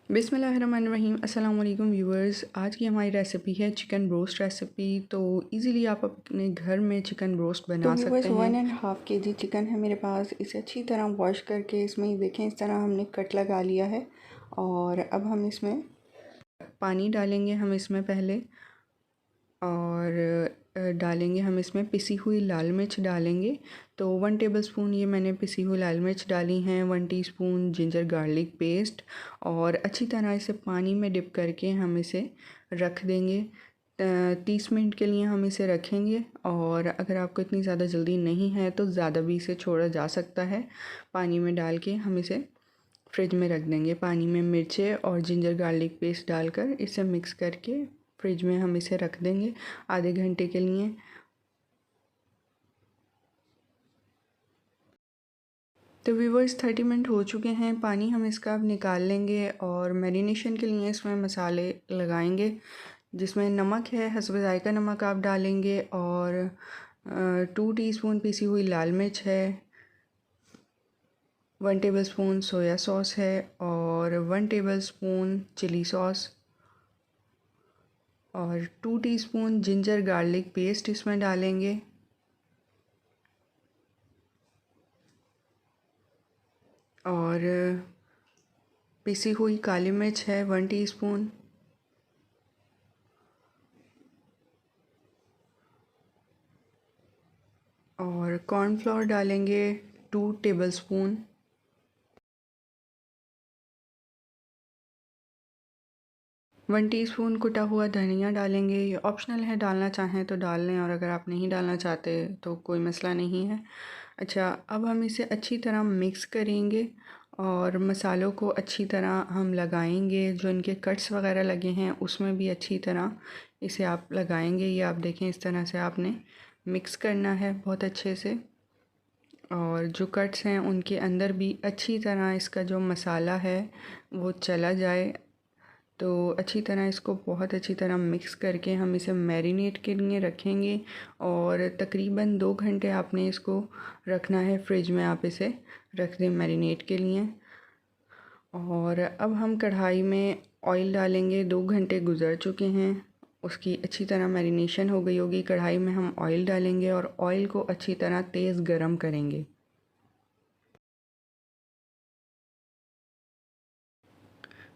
बिस्मिल्लाहिर्रहमानिर्रहीम। अस्सलाम वालेकुम व्यूअर्स। आज की हमारी रेसिपी है चिकन ब्रोस्ट रेसिपी। तो इजीली आप अपने घर में चिकन ब्रोस्ट तो बना व्यूवर्स सकते हैं। 1.5 kg चिकन है मेरे पास। इसे अच्छी तरह वॉश करके इसमें देखें इस तरह हमने कट लगा लिया है। और अब हम इसमें पानी डालेंगे हम इसमें पहले, और डालेंगे हम इसमें पिसी हुई लाल मिर्च डालेंगे। तो 1 टेबलस्पून ये मैंने पिसी हुई लाल मिर्च डाली हैं, 1 टीस्पून जिंजर गार्लिक पेस्ट, और अच्छी तरह इसे पानी में डिप करके हम इसे रख देंगे। 30 मिनट के लिए हम इसे रखेंगे। और अगर आपको इतनी ज़्यादा जल्दी नहीं है तो ज़्यादा भी इसे छोड़ा जा सकता है। पानी में डाल के हम इसे फ्रिज में रख देंगे। पानी में मिर्चें और जिंजर गार्लिक पेस्ट डालकर इसे मिक्स करके फ्रिज में हम इसे रख देंगे आधे घंटे के लिए। तो व्यूवर्स 30 मिनट हो चुके हैं। पानी हम इसका अब निकाल लेंगे और मैरिनेशन के लिए इसमें मसाले लगाएंगे, जिसमें नमक है, हस्ब ज़ायक़ा नमक आप डालेंगे, और 2 टीस्पून पीसी हुई लाल मिर्च है, 1 टेबलस्पून सोया सॉस है, और 1 टेबलस्पून चिली सॉस, और 2 टीस्पून जिंजर गार्लिक पेस्ट इसमें डालेंगे, और पिसी हुई काली मिर्च है 1 टीस्पून, और कॉर्नफ्लोर डालेंगे 2 टेबलस्पून, वन टीस्पून कुटा हुआ धनिया डालेंगे। ये ऑप्शनल है, डालना चाहें तो डाल लें, और अगर आप नहीं डालना चाहते तो कोई मसला नहीं है। अच्छा, अब हम इसे अच्छी तरह मिक्स करेंगे और मसालों को अच्छी तरह हम लगाएंगे। जो इनके कट्स वगैरह लगे हैं उसमें भी अच्छी तरह इसे आप लगाएंगे। ये आप देखें, इस तरह से आपने मिक्स करना है बहुत अच्छे से, और जो कट्स हैं उनके अंदर भी अच्छी तरह इसका जो मसाला है वो चला जाए। तो अच्छी तरह इसको बहुत अच्छी तरह मिक्स करके हम इसे मैरिनेट के लिए रखेंगे, और तकरीबन 2 घंटे आपने इसको रखना है फ्रिज में। आप इसे रख दें मैरिनेट के लिए। और अब हम कढ़ाई में ऑयल डालेंगे। 2 घंटे गुज़र चुके हैं, उसकी अच्छी तरह मैरिनेशन हो गई होगी। कढ़ाई में हम ऑयल डालेंगे और ऑयल को अच्छी तरह तेज़ गरम करेंगे।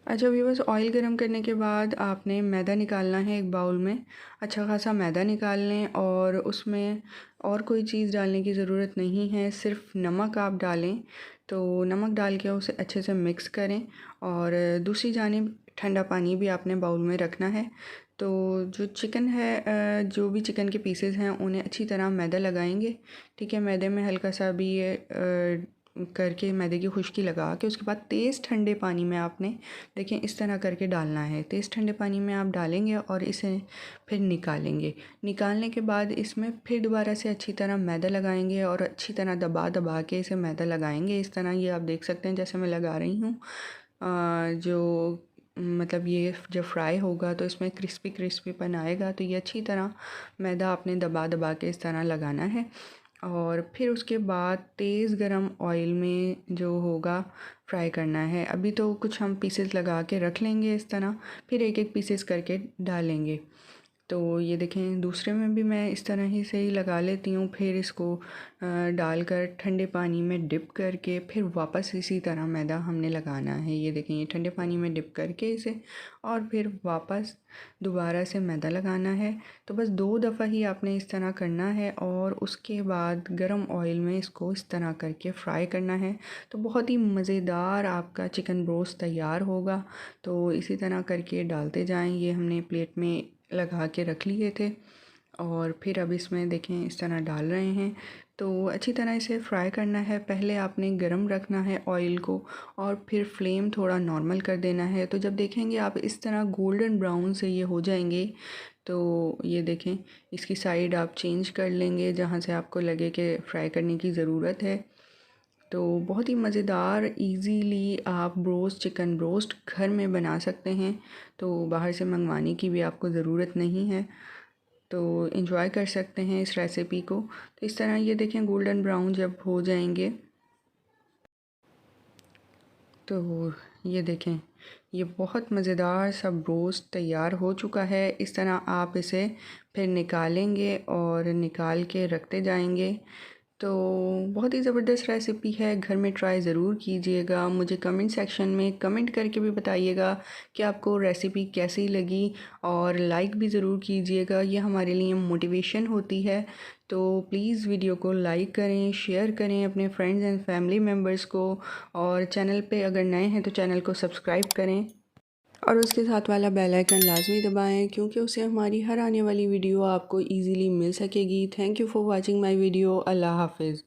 अच्छा व्यूअर्स, ऑयल गरम करने के बाद आपने मैदा निकालना है एक बाउल में। अच्छा खासा मैदा निकाल लें, और उसमें और कोई चीज़ डालने की ज़रूरत नहीं है, सिर्फ नमक आप डालें। तो नमक डाल के उसे अच्छे से मिक्स करें, और दूसरी जानिब ठंडा पानी भी आपने बाउल में रखना है। तो जो चिकन है, जो भी चिकन के पीसेस हैं उन्हें अच्छी तरह मैदा लगाएंगे। ठीक है, मैदे में हल्का सा भी ये करके मैदे की खुश्की लगा के उसके बाद तेज़ ठंडे पानी में आपने देखें इस तरह करके डालना है। तेज़ ठंडे पानी में आप डालेंगे और इसे फिर निकालेंगे। निकालने के बाद इसमें फिर दोबारा से अच्छी तरह मैदा लगाएंगे, और अच्छी तरह दबा दबा के इसे मैदा लगाएंगे। इस तरह ये आप देख सकते हैं जैसे मैं लगा रही हूँ। जो मतलब ये जब फ्राई होगा तो इसमें क्रिस्पी क्रिस्पीपन आएगा। तो ये अच्छी तरह मैदा आपने दबा दबा के इस तरह लगाना है, और फिर उसके बाद तेज़ गरम ऑयल में जो होगा फ्राई करना है। अभी तो कुछ हम पीसेस लगा के रख लेंगे इस तरह, फिर एक एक पीसेस करके डालेंगे। तो ये देखें, दूसरे में भी मैं इस तरह ही से ही लगा लेती हूँ। फिर इसको डालकर ठंडे पानी में डिप करके फिर वापस इसी तरह मैदा हमने लगाना है। ये देखें, ये ठंडे पानी में डिप करके इसे, और फिर वापस दोबारा से मैदा लगाना है। तो बस 2 दफ़ा ही आपने इस तरह करना है, और उसके बाद गरम ऑयल में इसको इस तरह करके फ्राई करना है। तो बहुत ही मज़ेदार आपका चिकन ब्रोस्ट तैयार होगा। तो इसी तरह करके डालते जाएं। ये हमने प्लेट में लगा के रख लिए थे, और फिर अब इसमें देखें इस तरह डाल रहे हैं। तो अच्छी तरह इसे फ्राई करना है। पहले आपने गरम रखना है ऑयल को, और फिर फ्लेम थोड़ा नॉर्मल कर देना है। तो जब देखेंगे आप इस तरह गोल्डन ब्राउन से ये हो जाएंगे, तो ये देखें, इसकी साइड आप चेंज कर लेंगे जहाँ से आपको लगे कि फ्राई करने की ज़रूरत है। तो बहुत ही मज़ेदार इजीली आप ब्रोस्ट, चिकन ब्रोस्ट घर में बना सकते हैं। तो बाहर से मंगवाने की भी आपको ज़रूरत नहीं है। तो एंजॉय कर सकते हैं इस रेसिपी को। तो इस तरह ये देखें, गोल्डन ब्राउन जब हो जाएंगे तो ये देखें, ये बहुत मज़ेदार सा रोस्ट तैयार हो चुका है। इस तरह आप इसे फिर निकालेंगे और निकाल के रखते जाएंगे। तो बहुत ही ज़बरदस्त रेसिपी है, घर में ट्राई ज़रूर कीजिएगा। मुझे कमेंट सेक्शन में कमेंट करके भी बताइएगा कि आपको रेसिपी कैसी लगी, और लाइक भी ज़रूर कीजिएगा, ये हमारे लिए मोटिवेशन होती है। तो प्लीज़ वीडियो को लाइक करें, शेयर करें अपने फ्रेंड्स एंड फैमिली मेम्बर्स को, और चैनल पे अगर नए हैं तो चैनल को सब्सक्राइब करें और उसके साथ वाला बेल आइकन लाजमी दबाएं, क्योंकि उससे हमारी हर आने वाली वीडियो आपको इजीली मिल सकेगी। Thank you for watching my video. अल्लाह हाफिज़।